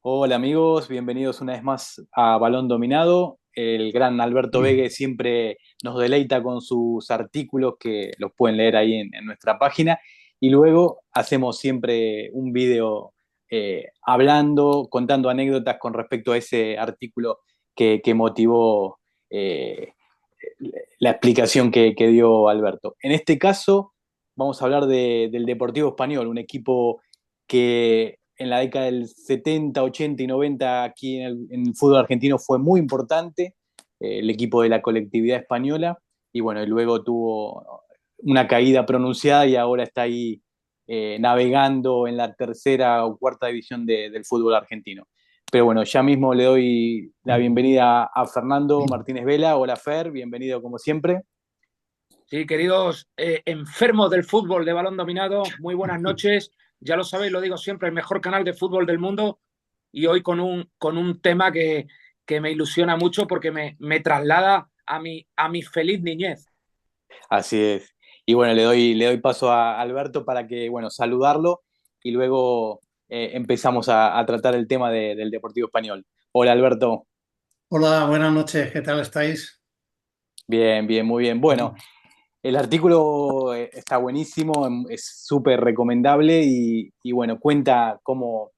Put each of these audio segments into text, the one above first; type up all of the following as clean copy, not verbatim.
Hola amigos, bienvenidos una vez más a Balón Dominado. El gran Alberto Vegue siempre nos deleita con sus artículos que los pueden leer ahí en nuestra página. Y luego hacemos siempre un video hablando, contando anécdotas con respecto a ese artículo que motivó eh, la explicación que dio Alberto. En este caso vamos a hablar del Deportivo Español, un equipo que en la década del 70, 80 y 90 aquí en el fútbol argentino fue muy importante, el equipo de la colectividad española, y bueno, y luego tuvo una caída pronunciada y ahora está ahí navegando en la tercera o cuarta división del fútbol argentino. Pero bueno, ya mismo le doy la bienvenida a Fernando Martínez Vela. Hola Fer, bienvenido como siempre. Sí, queridos enfermos del fútbol de Balón Dominado, muy buenas noches. Ya lo sabéis, lo digo siempre, el mejor canal de fútbol del mundo y hoy con un tema que me ilusiona mucho porque me traslada a mi feliz niñez. Así es. Y bueno, le doy paso a Alberto para que, bueno, saludarlo y luego empezamos a tratar el tema del Deportivo Español. Hola Alberto, Hola, buenas noches, ¿qué tal estáis? bien, bien, muy bien. Bueno, el artículo está buenísimo, es súper recomendable y bueno, cuenta cómo,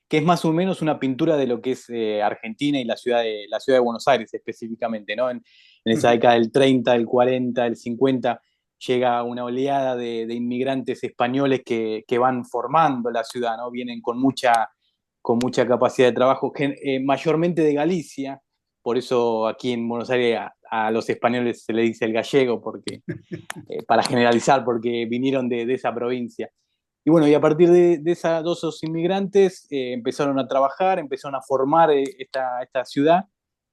que es más o menos una pintura de lo que es Argentina y la ciudad de Buenos Aires específicamente, ¿no? En esa década del 30, del 40, del 50, llega una oleada de inmigrantes españoles que van formando la ciudad, ¿no? Vienen con mucha capacidad de trabajo, mayormente de Galicia, por eso aquí en Buenos Aires a los españoles se le dice el gallego, para generalizar, porque vinieron de esa provincia. Y bueno, y a partir de esos inmigrantes empezaron a trabajar, empezaron a formar esta ciudad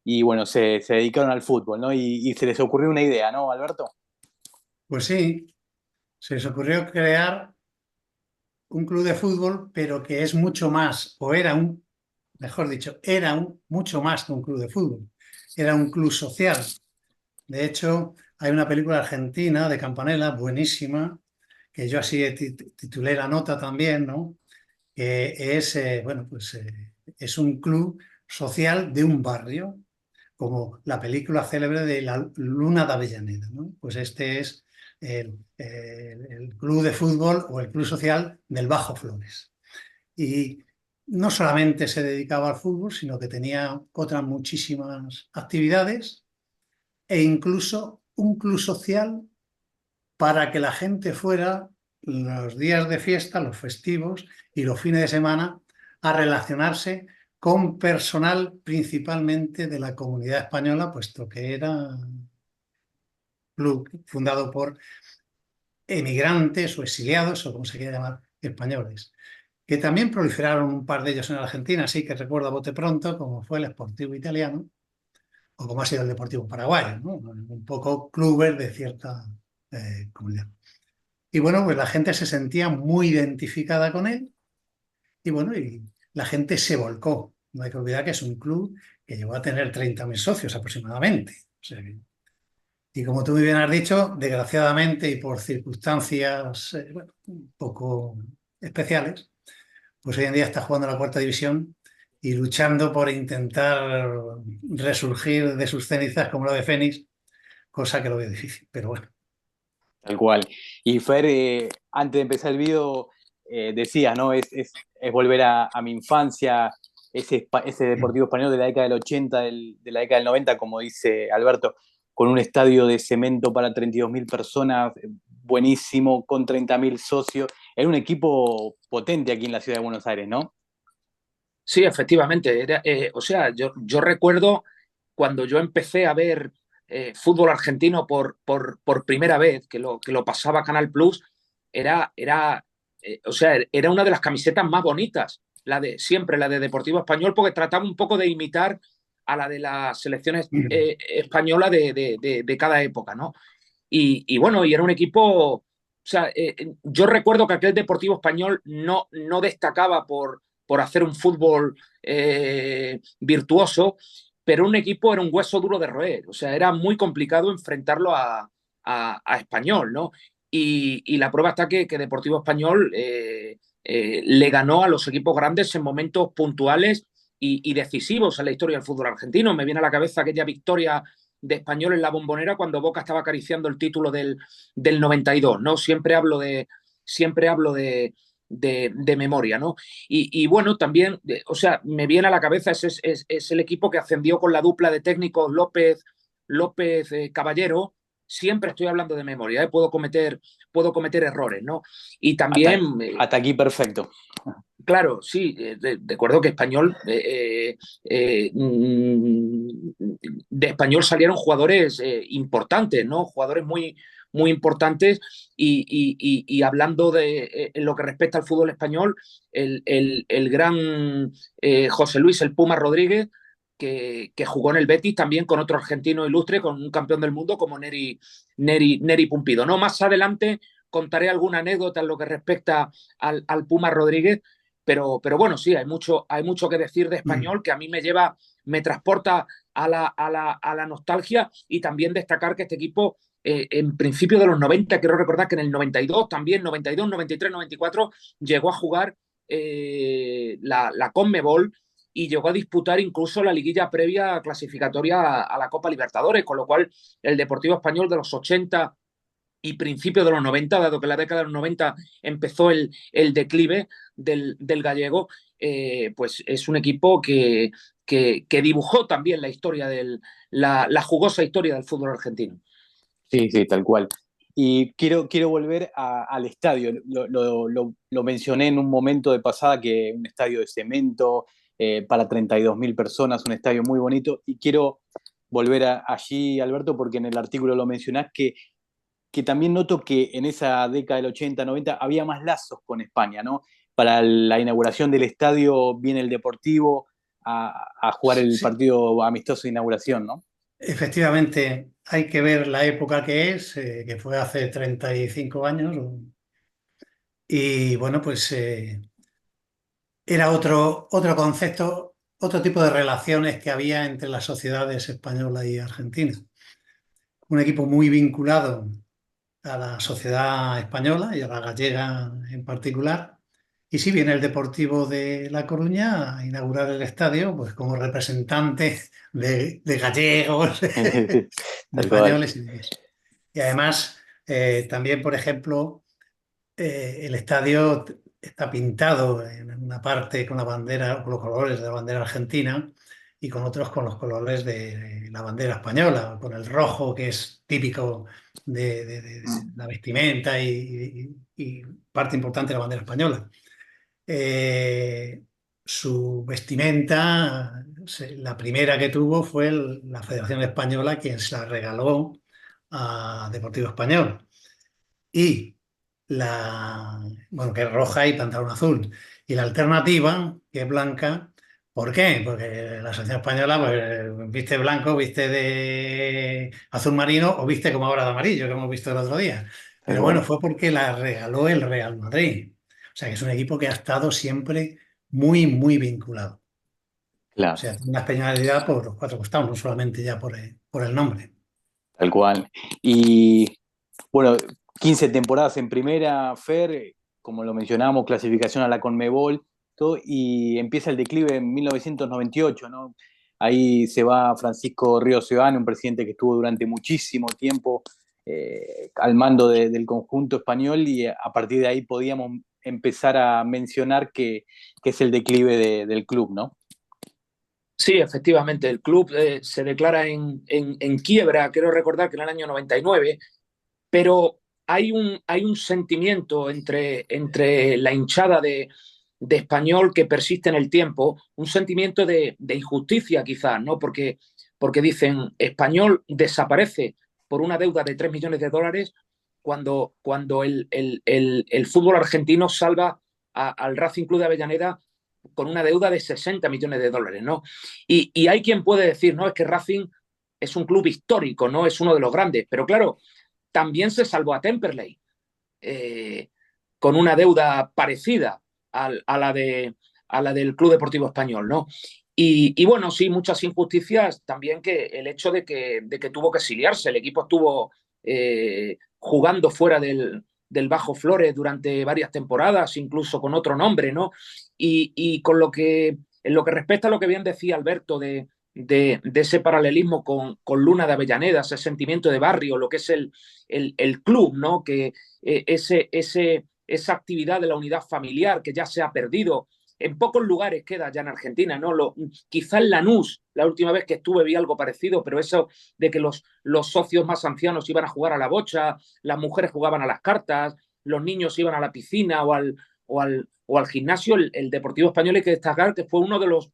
y bueno, se dedicaron al fútbol, ¿no? Y se les ocurrió una idea, ¿no, Alberto? Pues sí, se les ocurrió crear un club de fútbol, pero que es mucho más, o era un, mejor dicho, era mucho más que un club de fútbol, era un club social. De hecho, hay una película argentina de Campanella, buenísima, que yo así titulé la nota también, ¿no? Que es, bueno, pues es un club social de un barrio, como la película célebre de La Luna de Avellaneda, ¿no? Pues este es el club de fútbol o el club social del Bajo Flores. Y no solamente se dedicaba al fútbol, sino que tenía otras muchísimas actividades e incluso un club social para que la gente fuera los días de fiesta, los festivos y los fines de semana a relacionarse con personal principalmente de la comunidad española, puesto que era un club fundado por emigrantes o exiliados, o como se quiera llamar, españoles, que también proliferaron un par de ellos en Argentina, sí que recuerdo a bote pronto, como fue el Sportivo Italiano o como ha sido el Deportivo Paraguayo, ¿no? Un poco clubes de cierta comunidad. Y bueno, pues la gente se sentía muy identificada con él y bueno, y la gente se volcó. No hay que olvidar que es un club que llegó a tener 30.000 socios aproximadamente. O sea y como tú muy bien has dicho, desgraciadamente y por circunstancias bueno, un poco especiales, pues hoy en día está jugando en la cuarta división y luchando por intentar resurgir de sus cenizas como lo de Fénix, cosa que lo veo difícil, pero bueno. Tal cual. Y Fer, antes de empezar el video, decías, ¿no? Es volver a mi infancia, ese Deportivo Español de la década del 80, de la década del 90, como dice Alberto, con un estadio de cemento para 32.000 personas, buenísimo, con 30.000 socios. Era un equipo potente aquí en la ciudad de Buenos Aires, ¿no? Sí, efectivamente. O sea, yo recuerdo cuando yo empecé a ver fútbol argentino por primera vez, que lo pasaba Canal Plus, o sea, era una de las camisetas más bonitas, siempre la de Deportivo Español, porque trataba un poco de imitar a la de las selecciones españolas de cada época, ¿no? Y bueno, y era un equipo, o sea, yo recuerdo que aquel Deportivo Español no destacaba por hacer un fútbol virtuoso, pero un equipo era un hueso duro de roer, o sea, era muy complicado enfrentarlo a Español, ¿no? Y la prueba está que Deportivo Español le ganó a los equipos grandes en momentos puntuales y decisivos en la historia del fútbol argentino. Me viene a la cabeza aquella victoria de Español en la Bombonera cuando Boca estaba acariciando el título del 92, ¿no? Siempre hablo de memoria, ¿no? Y bueno, también, o sea, me viene a la cabeza, es el equipo que ascendió con la dupla de técnicos López Caballero. Siempre estoy hablando de memoria, ¿eh? Puedo cometer errores, ¿no? Y también... Hasta aquí perfecto. Claro, sí, recuerdo que Español, de Español salieron jugadores importantes, ¿no? Jugadores muy importantes y hablando de en lo que respecta al fútbol español, el gran José Luis El Puma Rodríguez, que jugó en el Betis también con otro argentino ilustre, con un campeón del mundo como Neri Pumpido, ¿no? Más adelante contaré alguna anécdota en lo que respecta al Puma Rodríguez. Pero bueno, sí, hay mucho que decir de Español que a mí me transporta a la nostalgia, y también destacar que este equipo, en principio de los 90, quiero recordar que en el 92 también, 92, 93, 94, llegó a jugar la CONMEBOL y llegó a disputar incluso la liguilla previa clasificatoria a la Copa Libertadores, con lo cual el Deportivo Español de los 80 y principios de los 90, dado que en la década de los 90 empezó el declive del gallego, pues es un equipo que dibujó también la historia la jugosa historia del fútbol argentino. Sí, sí, tal cual. Y quiero volver al estadio. Lo mencioné en un momento de pasada, que un estadio de cemento para 32.000 personas, un estadio muy bonito. Y quiero volver allí, Alberto, porque en el artículo lo mencionás, que también noto que en esa década del 80, 90 había más lazos con España, ¿no? Para la inauguración del estadio viene el Deportivo a jugar el Sí, partido amistoso de inauguración, ¿no? efectivamente, hay que ver la época que es, que fue hace 35 años. Y bueno, pues era otro concepto, otro tipo de relaciones que había entre las sociedades española y argentina. Un equipo muy vinculado a la sociedad española y a la gallega en particular. Y si viene el Deportivo de La Coruña a inaugurar el estadio, pues como representante de gallegos, de Tal cual. españoles y demás. Y además, también, por ejemplo, el estadio está pintado en una parte con la bandera, con los colores de la bandera argentina, y con otros con los colores de la bandera española, con el rojo, que es típico de la vestimenta y parte importante de la bandera española. Eh, Su vestimenta, la primera que tuvo fue la Federación Española, quien se la regaló a Deportivo Español. Y bueno, que es roja y pantalón azul. Y la alternativa, que es blanca, ¿por qué? Porque la selección española, pues, viste blanco, viste de azul marino o viste como ahora de amarillo, que hemos visto el otro día. Tal Pero bueno, cual. fue porque la regaló el Real Madrid. O sea, que es un equipo que ha estado siempre muy, muy vinculado. O Claro, sea, tiene una especialidad por los cuatro costados, no solamente ya por el nombre. tal cual. Y bueno, 15 temporadas en primera, Fer, como lo mencionamos, clasificación a la Conmebol, todo, y empieza el declive en 1998, ¿no? Ahí se va Francisco Ríos Seoane, un presidente que estuvo durante muchísimo tiempo al mando del conjunto español, y a partir de ahí podíamos empezar a mencionar que es el declive del club, ¿no? Sí, efectivamente, el club se declara en quiebra, quiero recordar que en el año 99, pero hay un sentimiento entre la hinchada de Español que persiste en el tiempo, un sentimiento de injusticia quizás, ¿no? Porque dicen, Español desaparece por una deuda de 3 millones de dólares cuando el fútbol argentino salva al Racing Club de Avellaneda con una deuda de 60 millones de dólares, ¿no? Y hay quien puede decir, no, es que Racing es un club histórico, no es uno de los grandes, pero claro, también se salvó a Temperley eh, con una deuda parecida a la del Club Deportivo Español, ¿no? Y bueno, sí, muchas injusticias, también que el hecho de que tuvo que exiliarse, el equipo estuvo jugando fuera del Bajo Flores durante varias temporadas, incluso con otro nombre, ¿no? Y con lo que En lo que respecta a lo que bien decía Alberto de ese paralelismo con Luna de Avellaneda, ese sentimiento de barrio, lo que es el club, ¿no? Que esa actividad de la unidad familiar que ya se ha perdido. En pocos lugares queda ya en Argentina, ¿no? Quizá en Lanús, la última vez que estuve vi algo parecido, pero eso de que los socios más ancianos iban a jugar a la bocha, las mujeres jugaban a las cartas, los niños iban a la piscina o al gimnasio, el Deportivo Español hay que destacar que fue uno de los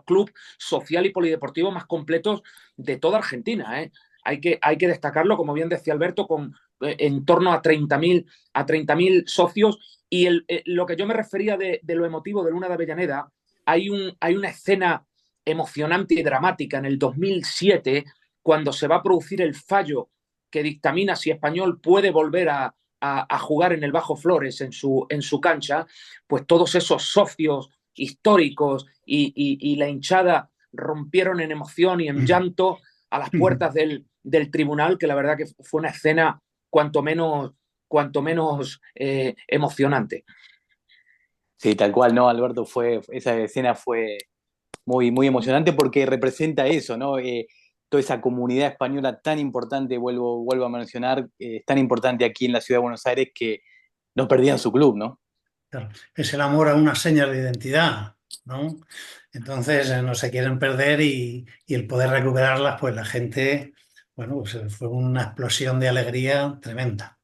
clubes social y polideportivos más completos de toda Argentina. Hay que destacarlo, como bien decía Alberto, con en torno a 30.000 socios. Y lo que yo me refería de lo emotivo de Luna de Avellaneda, hay una escena emocionante y dramática en el 2007, cuando se va a producir el fallo que dictamina si Español puede volver a jugar en el Bajo Flores, en su cancha. Pues todos esos socios históricos y la hinchada rompieron en emoción y en llanto a las puertas del tribunal, que la verdad que fue una escena cuanto menos emocionante. Sí, tal cual, ¿no, Alberto? Esa escena fue muy, muy emocionante porque representa eso, ¿no? Toda esa comunidad española tan importante, vuelvo a mencionar, es tan importante aquí en la ciudad de Buenos Aires que no perdían su club, ¿no? Claro, es el amor a unas señas de identidad, ¿no? Entonces no se quieren perder y el poder recuperarlas, pues la gente, bueno, pues fue una explosión de alegría tremenda.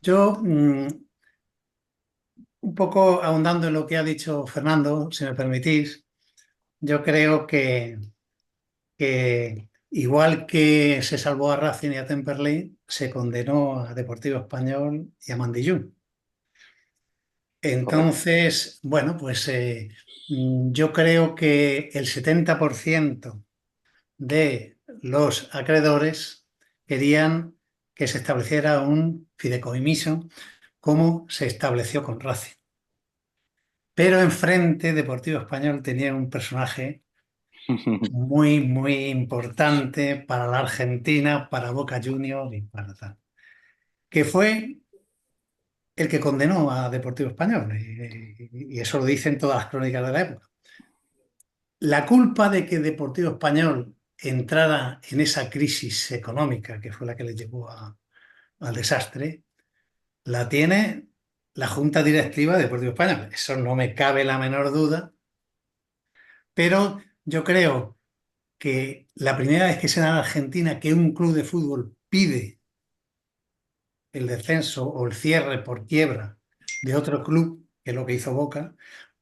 Yo, un poco ahondando en lo que ha dicho Fernando, si me permitís, yo creo que igual que se salvó a Racing y a Temperley, se condenó a Deportivo Español y a Mandillú. Correcto. Entonces, bueno, pues yo creo que el 70% de los acreedores querían que se estableciera un fideicomiso como se estableció con Racing. Pero enfrente Deportivo Español tenía un personaje muy, muy importante para la Argentina, para Boca Juniors y para tal, que fue el que condenó a Deportivo Español. Y eso lo dicen todas las crónicas de la época. La culpa de que Deportivo Español entrara en esa crisis económica que fue la que le llevó al desastre, la tiene la Junta Directiva de Deportivo Español. Eso no me cabe la menor duda, pero yo creo que la primera vez que se da en Argentina que un club de fútbol pide el descenso o el cierre por quiebra de otro club, que es lo que hizo Boca,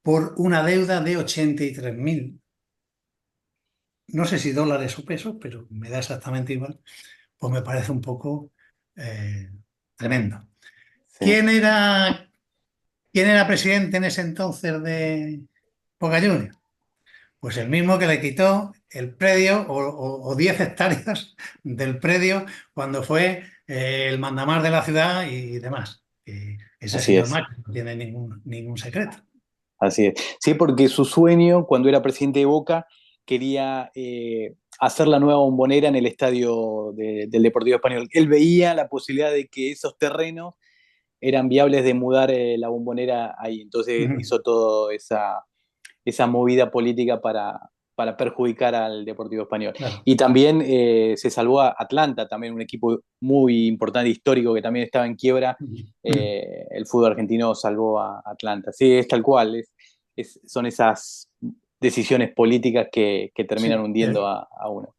por una deuda de 83.000, no sé si dólares o pesos, pero me da exactamente igual, pues me parece un poco eh, tremendo. Sí. ¿Quién era presidente en ese entonces de Boca Juniors? Pues el mismo que le quitó el predio o 10 hectáreas del predio cuando fue el mandamás de la ciudad y demás. Ese Así señor es. Macri no tiene ningún secreto. Así es. Sí, porque su sueño, cuando era presidente de Boca, quería hacer la nueva Bombonera en el estadio del Deportivo Español. Él veía la posibilidad de que esos terrenos eran viables de mudar la Bombonera ahí. Entonces Ujú. hizo toda esa movida política para perjudicar al Deportivo Español. Claro. Y también se salvó a Atlanta, también un equipo muy importante, histórico, que también estaba en quiebra. Ujú. El fútbol argentino salvó a Atlanta. Sí, es tal cual, son esas decisiones políticas que terminan Sí, hundiendo a uno.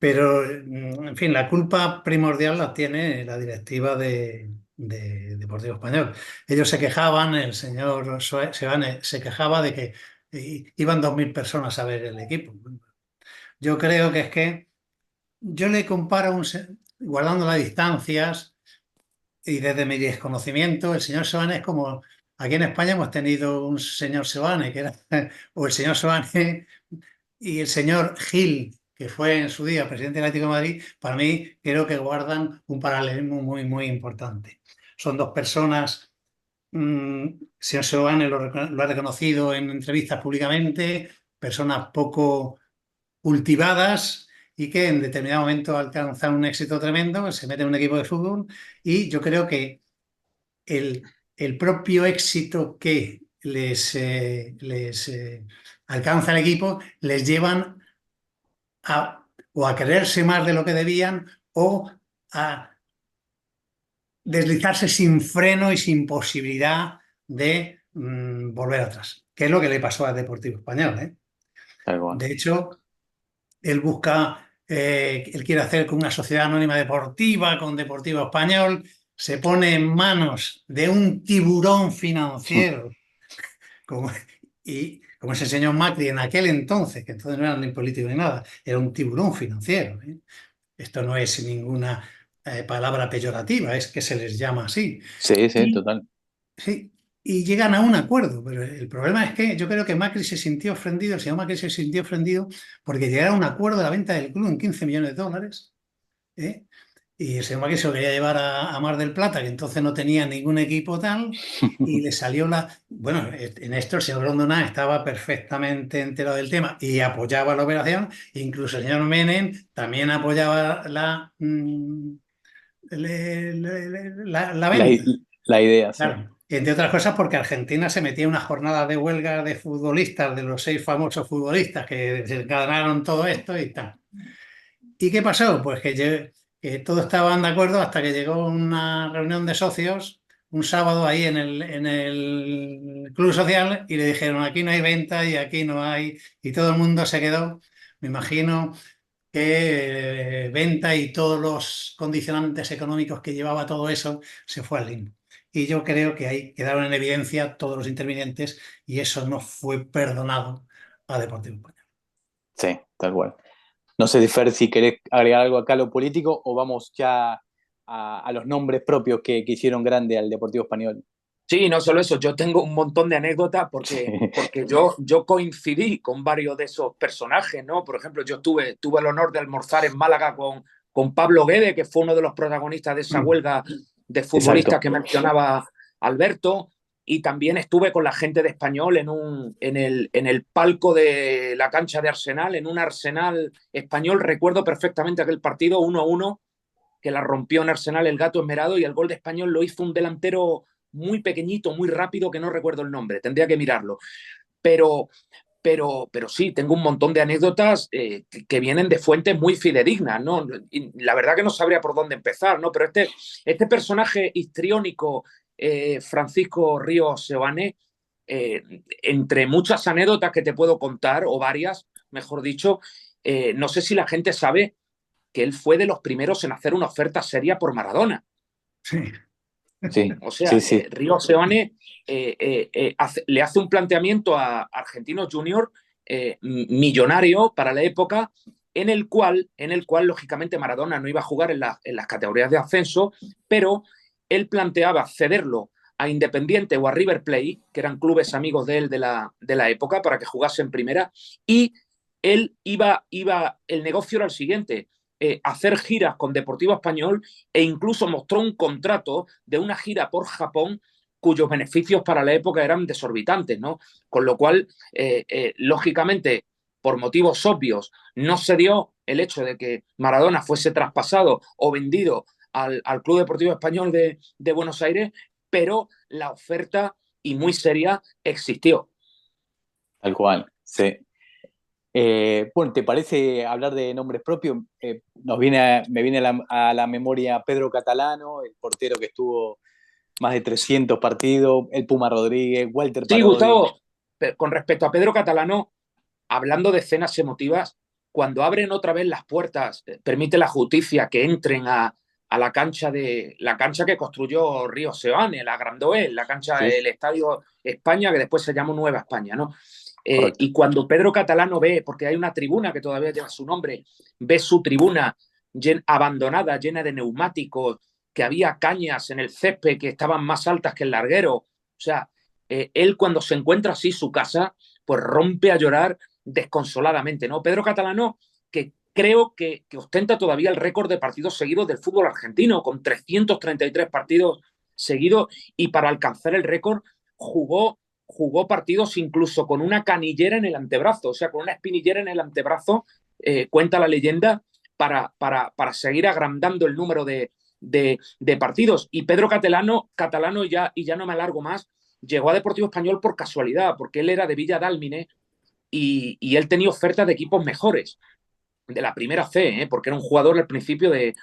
pero, en fin, la culpa primordial la tiene la directiva de Deportivo Español. Ellos se quejaban, el señor Seoane se quejaba de que iban 2.000 personas a ver el equipo. Yo creo que es que yo le comparo, guardando las distancias y desde mi desconocimiento, el señor Seoane es como, aquí en España hemos tenido un señor Seoane, que era, o el señor Seoane y el señor Gil, que fue en su día presidente del Atlético de Madrid, para mí creo que guardan un paralelismo muy, muy importante. Son dos personas, el señor Seoane lo ha reconocido en entrevistas públicamente, personas poco cultivadas y que en determinado momento alcanzan un éxito tremendo, se meten en un equipo de fútbol y yo creo que el propio éxito que les alcanza el equipo, les llevan o a quererse más de lo que debían o a deslizarse sin freno y sin posibilidad de volver atrás, que es lo que le pasó al Deportivo Español, ¿eh? Tal cual. De hecho, él quiere hacer con una sociedad anónima deportiva, con Deportivo Español, se pone en manos de un tiburón financiero, como, como ese señor Macri en aquel entonces, que entonces no era ni político ni nada, era un tiburón financiero, ¿eh? Esto no es ninguna palabra peyorativa, es que se les llama así. Sí, sí, Y, total. sí, y llegan a un acuerdo, pero el problema es que yo creo que Macri se sintió ofendido, el señor Macri se sintió ofendido porque llegaron a un acuerdo de la venta del club en 15 millones de dólares, ¿eh? Y el señor Macri se lo quería llevar a Mar del Plata, que entonces no tenía ningún equipo tal, y le salió la... Bueno, en esto el señor Grondona estaba perfectamente enterado del tema y apoyaba la operación, incluso el señor Menem también apoyaba la La, venta. la idea, sí. Claro. Entre otras cosas porque Argentina se metía en una jornada de huelga de futbolistas, de los 6 famosos futbolistas que desencadenaron todo esto y tal. ¿Y qué pasó? Pues que todos estaban de acuerdo hasta que llegó una reunión de socios un sábado ahí en el club social y le dijeron aquí no hay venta y aquí no hay, y todo el mundo se quedó, me imagino que venta y todos los condicionantes económicos que llevaba todo eso se fue al limbo. Y yo creo que ahí quedaron en evidencia todos los intervinientes y eso no fue perdonado a Deportivo Español. Sí, tal cual. No sé, Fer, si querés agregar algo acá a lo político o vamos ya a los nombres propios que hicieron grande al Deportivo Español. Sí, no solo eso, yo tengo un montón de anécdotas porque yo coincidí con varios de esos personajes, ¿no? Por ejemplo, yo tuve el honor de almorzar en Málaga con Pablo Guede, que fue uno de los protagonistas de esa huelga de futbolistas Exacto. que mencionaba Alberto, y también estuve con la gente de Español en el palco de la cancha de Arsenal, en un Arsenal español. Recuerdo perfectamente aquel partido 1-1 que la rompió en Arsenal el Gato Esmerado, y el gol de Español lo hizo un delantero muy pequeñito, muy rápido, que no recuerdo el nombre, tendría que mirarlo. Pero, pero sí, tengo un montón de anécdotas que vienen de fuentes muy fidedignas, ¿no? Y la verdad que no sabría por dónde empezar, ¿no? Pero este personaje histriónico, Francisco Ríos Seoane, entre muchas anécdotas que te puedo contar, o varias, mejor dicho, no sé si la gente sabe que él fue de los primeros en hacer una oferta seria por Maradona. Sí. Sí, O sea, sí, sí. Río Seoane le hace un planteamiento a Argentinos Junior millonario para la época, en el cual lógicamente Maradona no iba a jugar en las categorías de ascenso, pero él planteaba cederlo a Independiente o a River Plate, que eran clubes amigos de él de la época, para que jugase en primera, y él el negocio era el siguiente: hacer giras con Deportivo Español, e incluso mostró un contrato de una gira por Japón cuyos beneficios para la época eran desorbitantes, ¿no? Con lo cual, lógicamente, por motivos obvios, no se dio el hecho de que Maradona fuese traspasado o vendido al Club Deportivo Español de Buenos Aires, pero la oferta, y muy seria, existió. Tal cual, sí. Bueno, ¿te parece hablar de nombres propios? Me viene a la memoria Pedro Catalano, el portero que estuvo más de 300 partidos, el Puma Rodríguez, Walter Sí, Parodi. Gustavo, con respecto a Pedro Catalano, hablando de escenas emotivas, cuando abren otra vez las puertas, permite la justicia que entren a la cancha que construyó Río Seoane, la Grandoel, la cancha Sí, del Estadio España, que después se llamó Nueva España, ¿no? correcto. Y cuando Pedro Catalano ve, porque hay una tribuna que todavía lleva su nombre, ve su tribuna abandonada, llena de neumáticos, que había cañas en el césped que estaban más altas que el larguero. O sea, él, cuando se encuentra así su casa, pues rompe a llorar desconsoladamente, ¿no? Pedro Catalano, que creo que ostenta todavía el récord de partidos seguidos del fútbol argentino, con 333 partidos seguidos, y para alcanzar el récord jugó partidos incluso con una canillera en el antebrazo, o sea, con una espinillera en el antebrazo, cuenta la leyenda, para seguir agrandando el número de partidos. Y Pedro Catalano, y ya no me alargo más, llegó a Deportivo Español por casualidad, porque él era de Villa Dálmine, y él tenía ofertas de equipos mejores, de la primera C, porque era un jugador al principio de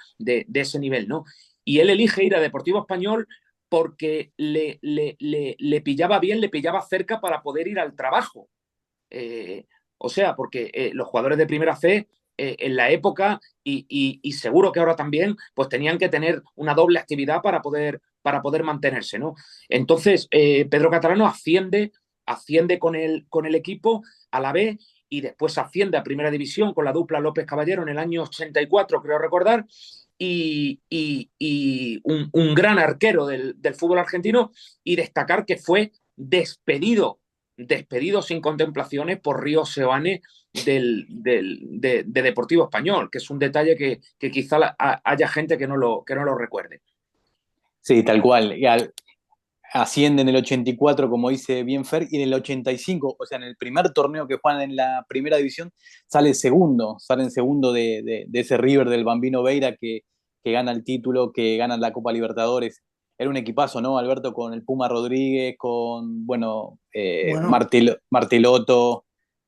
ese nivel, ¿no? Y él elige ir a Deportivo Español porque le pillaba bien, le pillaba cerca para poder ir al trabajo. O sea, porque los jugadores de primera C en la época y seguro que ahora también, pues tenían que tener una doble actividad para poder mantenerse, ¿no? Entonces, Pedro Catalano asciende con el equipo a la B y después asciende a Primera División con la dupla López Caballero en el año 84, creo recordar, y un gran arquero del fútbol argentino, y destacar que fue despedido sin contemplaciones por Río Seoane de Deportivo Español, que es un detalle que quizá haya gente que no lo recuerde. Sí, tal cual. Asciende en el 84, como dice bien Fer, y en el 85, o sea, en el primer torneo que juegan en la primera división, sale en segundo de ese River del Bambino Veira que gana el título, que gana la Copa Libertadores. Era un equipazo, ¿no, Alberto? Con el Puma Rodríguez, con, bueno, Bueno, Martelotto,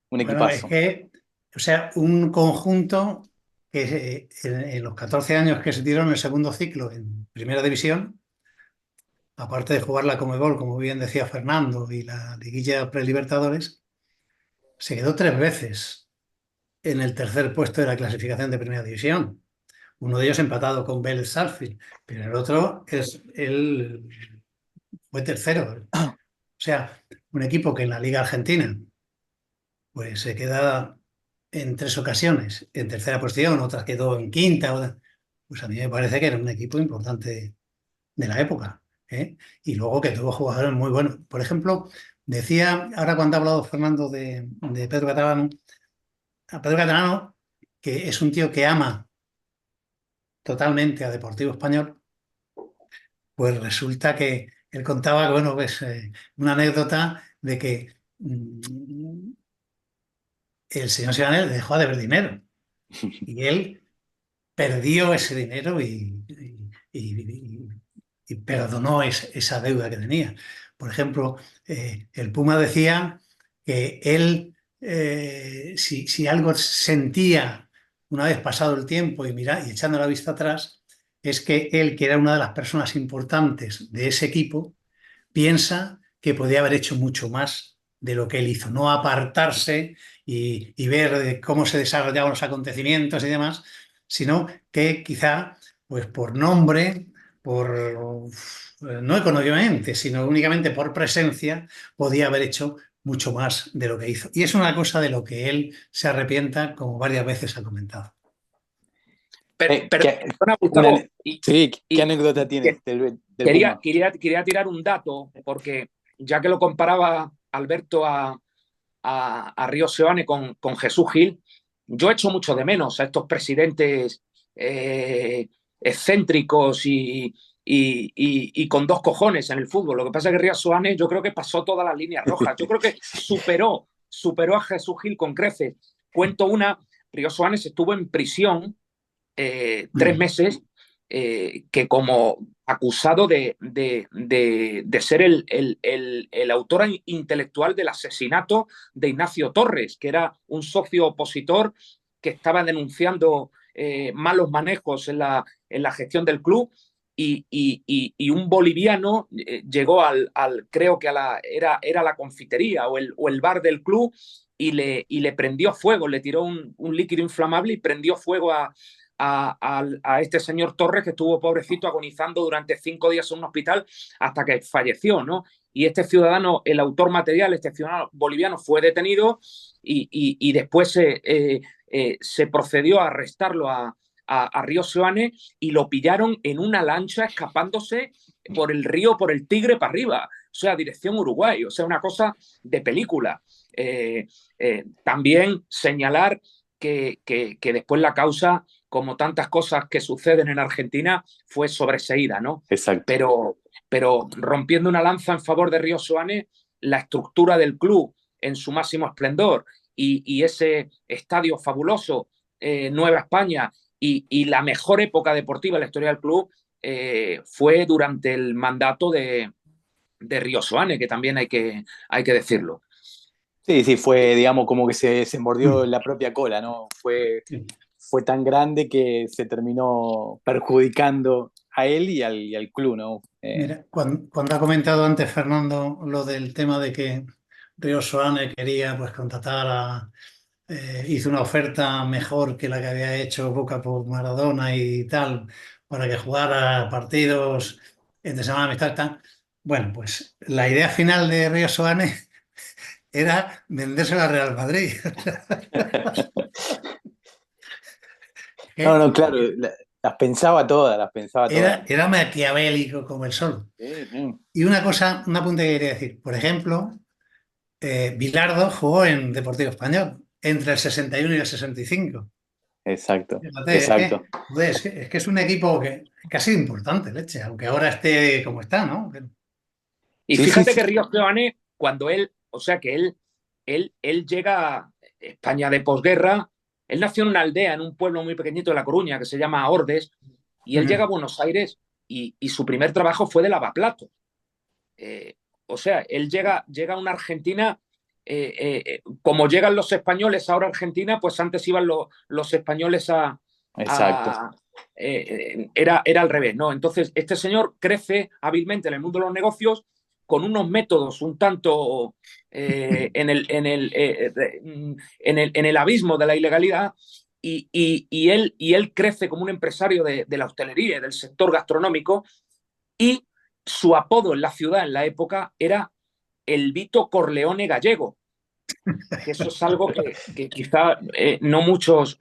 un bueno, es equipazo. que, o sea, un conjunto que en los 14 años que se dieron el segundo ciclo en Primera División, aparte de jugar la Conmebol, como bien decía Fernando, y la liguilla prelibertadores, se quedó 3 veces en el tercer puesto de la clasificación de Primera División. Uno de ellos empatado con Vélez Sarsfield, pero el otro fue tercero. O sea, un equipo que en la Liga Argentina pues se queda en 3 ocasiones en tercera posición, otras quedó en quinta. Pues a mí me parece que era un equipo importante de la época, ¿eh? Y luego que tuvo jugadores muy buenos. Por ejemplo, decía, ahora cuando ha hablado Fernando de Pedro Catalano, a Pedro Catalano, que es un tío que ama totalmente a Deportivo Español, pues resulta que él contaba, bueno, pues una anécdota de que el señor Sibanel dejó de ver dinero y él perdió ese dinero y perdonó esa deuda que tenía. Por ejemplo, el Puma decía que él, si algo sentía una vez pasado el tiempo y echando la vista atrás, es que él, que era una de las personas importantes de ese equipo, piensa que podía haber hecho mucho más de lo que él hizo, no apartarse y ver cómo se desarrollaban los acontecimientos y demás, sino que quizá, pues por nombre, no económicamente, sino únicamente por presencia, podía haber hecho mucho más de lo que hizo. Y es una cosa de lo que él se arrepienta, como varias veces ha comentado. ¿Qué, Perdona, Gustavo, sí, ¿qué y anécdota tienes del quería, Puma? quería, quería tirar un dato, porque ya que lo comparaba Alberto a Río Seoane con Jesús Gil, yo echo mucho de menos a estos presidentes excéntricos y con dos cojones en el fútbol. Lo que pasa es que Río Seoane yo creo que pasó todas las líneas rojas. Yo creo que superó a Jesús Gil con creces. Cuento una, Río Seoane estuvo en prisión 3 meses, que como acusado de ser el autor intelectual del asesinato de Ignacio Torres, que era un socio opositor que estaba denunciando malos manejos en la gestión del club. Y un boliviano llegó creo que era la confitería o el bar del club, y le prendió fuego, le tiró un líquido inflamable y prendió fuego a este señor Torres, que estuvo pobrecito agonizando durante 5 días en un hospital hasta que falleció, ¿no? Y este ciudadano, el autor material, este ciudadano boliviano, fue detenido y después se procedió a arrestarlo a Río Seoane, y lo pillaron en una lancha escapándose por el río, por el Tigre para arriba, o sea, dirección Uruguay, o sea, una cosa de película. También señalar que después la causa, como tantas cosas que suceden en Argentina, fue sobreseída, ¿no? Exacto. Pero rompiendo una lanza en favor de Río Seoane, la estructura del club en su máximo esplendor y ese estadio fabuloso, Nueva España, y la mejor época deportiva en la historia del club fue durante el mandato de Río Seoane, que también hay que decirlo. Sí, sí, fue, digamos, como que se mordió Mm. la propia cola, ¿no? Sí. Fue tan grande que se terminó perjudicando a él y al club, ¿no? Mira, cuando ha comentado antes Fernando lo del tema de que Río Soane quería pues contratar hizo una oferta mejor que la que había hecho Boca por Maradona y tal, para que jugara partidos entre semana amistad y tal. Bueno, pues la idea final de Río Soane era vendérsela al Real Madrid. No, Que no, claro, las pensaba todas, las pensaba todas. era maquiavélico como el sol. Sí, sí, Y una cosa, un apunte que quería decir, por ejemplo, Bilardo jugó en Deportivo Español entre el 61 y el 65. exacto, Fíjate, exacto. joder, es que es un equipo que ha sido importante, leche, aunque ahora esté como está, ¿no? Y Sí, sí, fíjate sí, que Río Seoane, cuando él, o sea, que él llega a España de posguerra, él nació en una aldea, en un pueblo muy pequeñito de La Coruña, que se llama Ordes, y él llega a Ujú. Buenos Aires y su primer trabajo fue de lavaplatos. Eh, o sea, él llega a una Argentina, como llegan los españoles ahora a Argentina, pues antes iban los españoles exacto. a era al revés, ¿no? Entonces, este señor crece hábilmente en el mundo de los negocios con unos métodos un tanto en el abismo de la ilegalidad y él crece como un empresario de la hostelería y del sector gastronómico y su apodo en la ciudad en la época era el Vito Corleone gallego, que eso es algo que quizá no muchos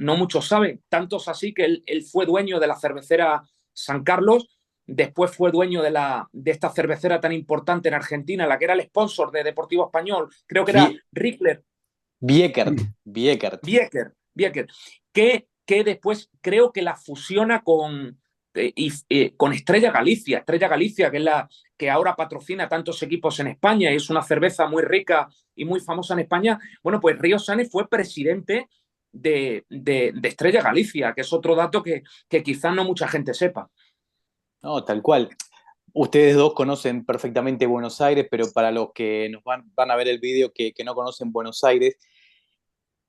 saben. Tantos así que él fue dueño de la cervecera San Carlos, después fue dueño de esta cervecera tan importante en Argentina, la que era el sponsor de Deportivo Español, creo que era Vie- Rickler, Viekert, Viekert. Bieker, que después creo que la fusiona con Estrella Galicia. Estrella Galicia, que es la que ahora patrocina tantos equipos en España y es una cerveza muy rica y muy famosa en España. Bueno, pues Río Sane fue presidente de Estrella Galicia, que es otro dato que quizás no mucha gente sepa. No, tal cual. Ustedes dos conocen perfectamente Buenos Aires, pero para los que nos van a ver el vídeo que no conocen Buenos Aires,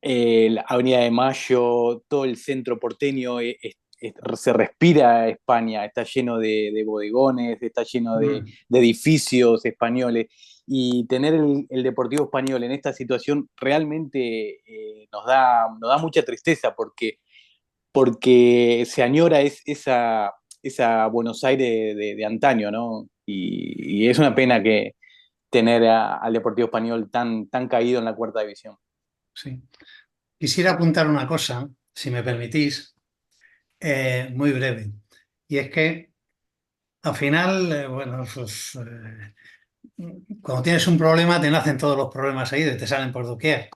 la Avenida de Mayo, todo el centro porteño, se respira España, está lleno de bodegones, está lleno Mm. de edificios españoles. Y tener el Deportivo Español en esta situación realmente nos da mucha tristeza porque se añora esa Buenos Aires de antaño, ¿no? Y es una pena que tener al Deportivo Español tan caído en la cuarta división. Sí. Quisiera apuntar una cosa, si me permitís, muy breve. Y es que al final, bueno, pues, cuando tienes un problema te nacen todos los problemas ahí, te salen por doquier.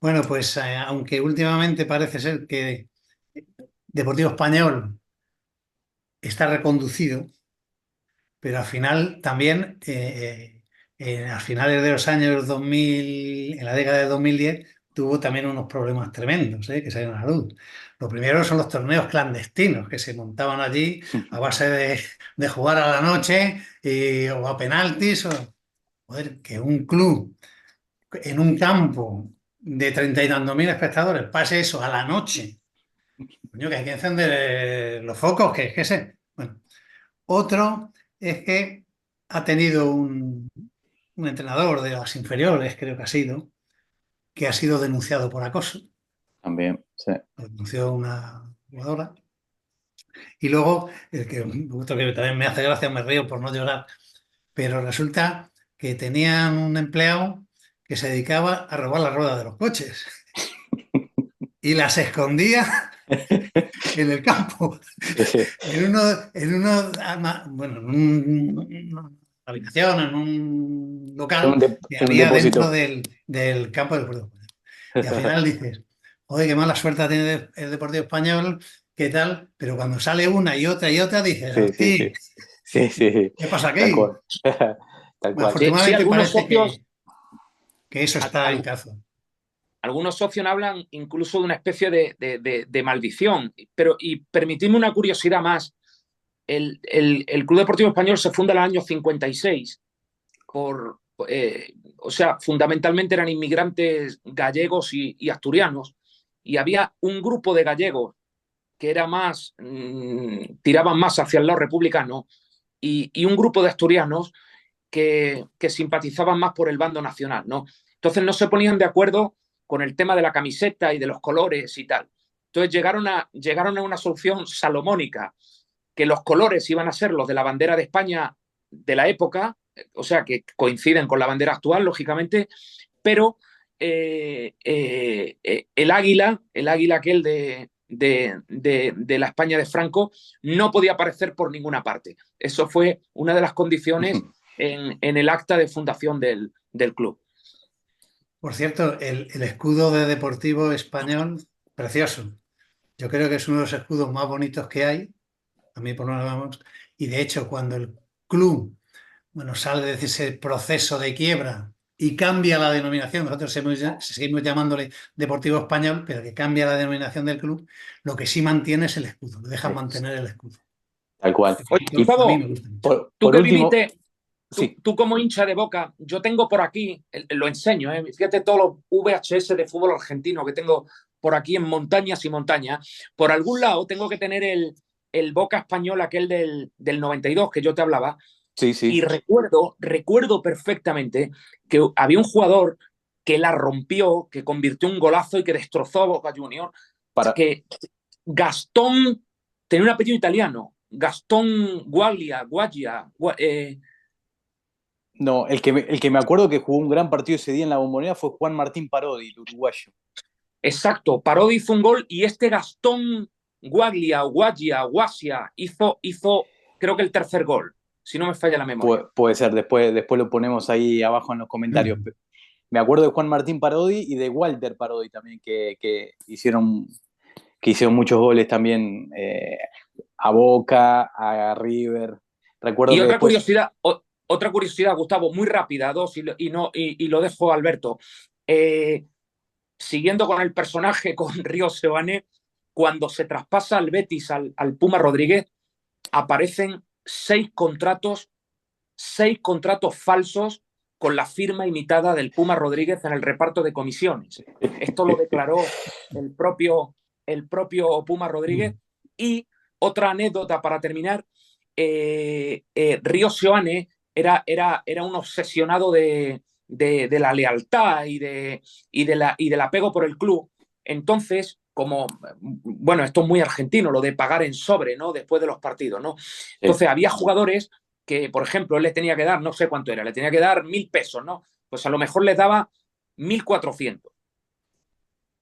Bueno, pues aunque últimamente parece ser que Deportivo Español está reconducido, pero al final también, a finales de los años 2000, en la década de 2010, tuvo también unos problemas tremendos, que salieron a la luz. Lo primero son los torneos clandestinos que se montaban allí a base de jugar a la noche o a penaltis. Joder, que un club en un campo de 30 y tantos mil espectadores pase eso a la noche. Coño, que hay que encender los focos, que sé. Bueno, otro es que ha tenido un entrenador de las inferiores, creo que ha sido denunciado por acoso. También, sí. Lo denunció una jugadora. Y luego, el que, otro que también me hace gracia, me río por no llorar, pero resulta que tenían un empleado que se dedicaba a robar las ruedas de los coches y las escondía en el campo, bueno, en una habitación, en un local que En un había dentro depósito. del campo del Deportivo Español. Y al final dices, oye, qué mala suerte tiene el Deportivo Español, qué tal, pero cuando sale una y otra, dices, Sí, sí, sí. hostia, Sí, sí, sí. ¿qué pasa Tal aquí? cual. Tal Bueno, cual. Sí, sí, afortunadamente algunos parece socios, que eso está en cazo. algunos socios hablan incluso de una especie de maldición. Y permitidme una curiosidad más. El Club Deportivo Español se funda en el año 56 por, o sea, fundamentalmente eran inmigrantes gallegos y asturianos, y había un grupo de gallegos que era más, tiraban más hacia el lado republicano, y un grupo de asturianos que simpatizaban más por el bando nacional, ¿no? Entonces no se ponían de acuerdo con el tema de la camiseta y de los colores y tal. Entonces llegaron a una solución salomónica, que los colores iban a ser los de la bandera de España de la época, o sea, que coinciden con la bandera actual, lógicamente, pero el águila aquel de la España de Franco, no podía aparecer por ninguna parte. Eso fue una de las condiciones en el acta de fundación del club. Por cierto, el escudo de Deportivo Español, precioso. Yo creo que es uno de los escudos más bonitos que hay, a mí por lo menos, y de hecho cuando el club, bueno, sale de ese proceso de quiebra y cambia la denominación, nosotros seguimos llamándole Deportivo Español, pero que cambia la denominación del club, lo que sí mantiene es el escudo, lo dejan mantener el escudo. Tal cual. Oye, Y Gustavo, a mí me gusta mucho. tú por que último, viviste, sí, tú como hincha de Boca, yo tengo por aquí, lo enseño, fíjate todos los VHS de fútbol argentino que tengo por aquí en montañas y montañas. Por algún lado tengo que tener el Boca español, aquel del 92 que yo te hablaba, sí, sí. y recuerdo perfectamente que había un jugador que la rompió, que convirtió un golazo y que destrozó a Boca Juniors, que Gastón, tenía un apellido italiano, Gastón Guaglia. No, el que me acuerdo que jugó un gran partido ese día en la Bombonera fue Juan Martín Parodi, el uruguayo. Exacto, Parodi hizo un gol y este Gastón Guaglia hizo creo que el tercer gol, si no me falla la memoria. Puede ser, después lo ponemos ahí abajo en los comentarios. Me acuerdo de Juan Martín Parodi y de Walter Parodi también, que hicieron muchos goles también a Boca, a River. Recuerdo Y que después... otra curiosidad, Gustavo, muy rápida, y lo dejo a Alberto. Siguiendo con el personaje, con Río Seoane, cuando se traspasa al Betis, al Puma Rodríguez, aparecen 6 contratos falsos con la firma imitada del Puma Rodríguez en el reparto de comisiones. Esto lo declaró el propio Puma Rodríguez. Y otra anécdota para terminar, Río Seoane era un obsesionado de la lealtad y del apego por el club. Entonces, bueno, esto es muy argentino, lo de pagar en sobre, ¿no? Después de los partidos, ¿no? Entonces, había jugadores que, por ejemplo, él les tenía que dar, no sé cuánto era, le tenía que dar 1.000 pesos, ¿no? Pues a lo mejor les daba 1.400.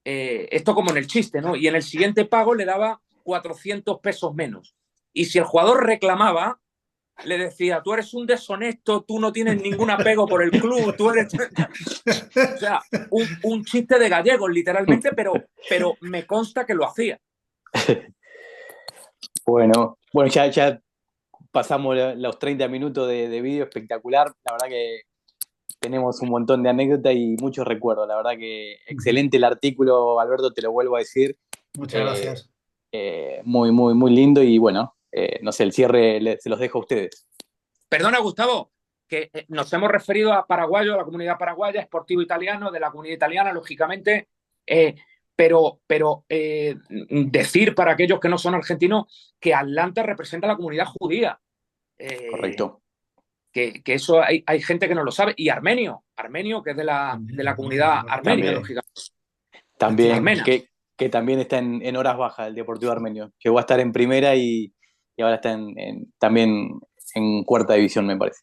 Esto como en el chiste, ¿no? Y en el siguiente pago le daba 400 pesos menos. Y si el jugador reclamaba, le decía, tú eres un deshonesto, tú no tienes ningún apego por el club, tú eres... O sea, un chiste de gallegos, literalmente, pero me consta que lo hacía. Bueno, ya pasamos los 30 minutos de vídeo espectacular. La verdad que tenemos un montón de anécdotas y muchos recuerdos. La verdad que excelente el artículo, Alberto, te lo vuelvo a decir. Muchas gracias. Muy, muy, muy lindo y bueno, no sé, el cierre se los dejo a ustedes. Perdona, Gustavo, que nos hemos referido a paraguayo, a la comunidad paraguaya, Sportivo Italiano, de la comunidad italiana, lógicamente, pero decir para aquellos que no son argentinos que Atlanta representa a la comunidad judía. Correcto. Que eso hay gente que no lo sabe. Y armenio, que es de la comunidad armenia, lógicamente. También, que también está en horas bajas el Deportivo Armenio. Llegó a estar en primera y ahora está también en cuarta división, me parece.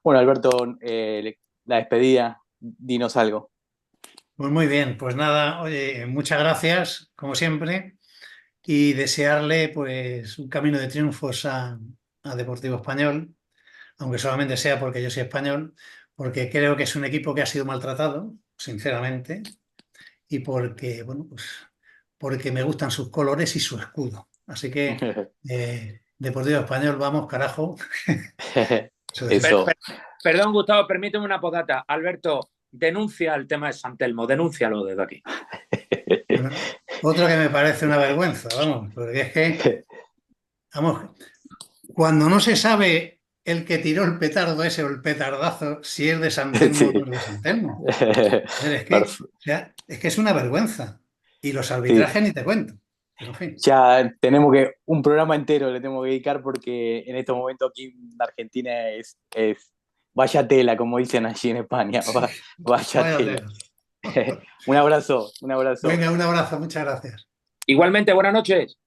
Bueno, Alberto, la despedida, dinos algo. Pues muy bien, pues nada, oye, muchas gracias, como siempre, y desearle pues un camino de triunfos a Deportivo Español, aunque solamente sea porque yo soy español, porque creo que es un equipo que ha sido maltratado, sinceramente, y porque, bueno, pues porque me gustan sus colores y su escudo. Así que, Deportivo Español, vamos, carajo. Eso. Perdón, Gustavo, permíteme una podata. Alberto, denuncia el tema de San Telmo, denúncialo desde aquí. Bueno, otro que me parece una vergüenza, vamos, porque es que, vamos, cuando no se sabe el que tiró el petardo ese o el petardazo, si es de San Telmo o Sí. no es de San Telmo. Es que es una vergüenza. Y los Sí. arbitrajes ni te cuento. Pero, en fin. Ya tenemos un programa entero le tenemos que dedicar porque en estos momentos aquí en Argentina es vaya tela, como dicen allí en España, vaya Vaya tela. tela. Un abrazo, un abrazo. Venga, un abrazo, muchas gracias. Igualmente, buenas noches.